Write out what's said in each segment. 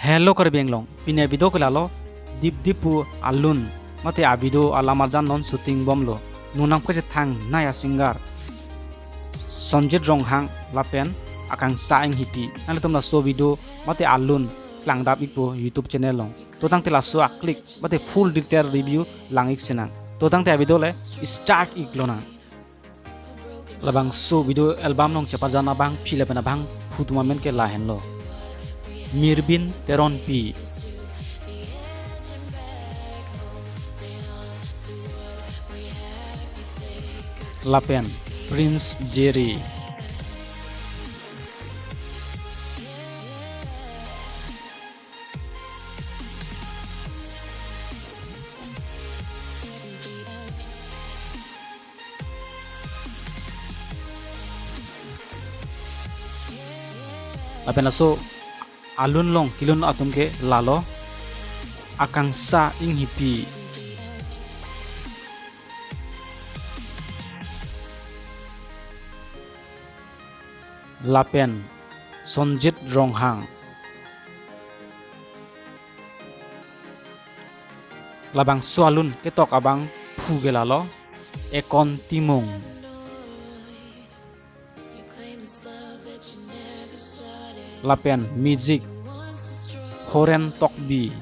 Hello kar benglong pine video kelalo dip dipu alun mate abido alamajan non shooting bomlo nunang ko thang naya singer Sonjit Ronghang lapen akang saing hipi nale tumla so video mate alun klang dap ipo YouTube channel long to tang tela so click mate full detail review langik sinang to tang te video le start iglona labang so video album long chapajana bang phile pena bang futuma men ke lahen lo Mirbin Teronpi Lapen Prince Jerry Lapen aso alun long kilun atum ke lalo akang sa ing hipi Lapen Sonjit Ronghang labang sualun ketok abang phuge lalo ekon timung Lapen music Horen Tokbi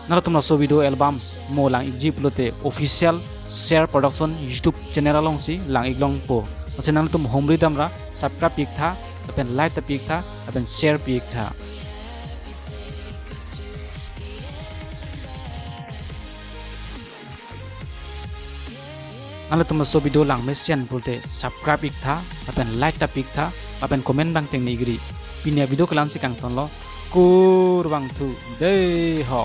nala tumna so video album mo lang ijip lote official share production YouTube channel long si lang iglong po ase nala tum homri damra subscribe pik tha apen like ta pik tha apen share pik tha nala tumna so video lang me sen bolte subscribe pik tha apen like ta pik tha apen comment bang teng nigri pinia video kelan si kang ton lo kur bang thu de ho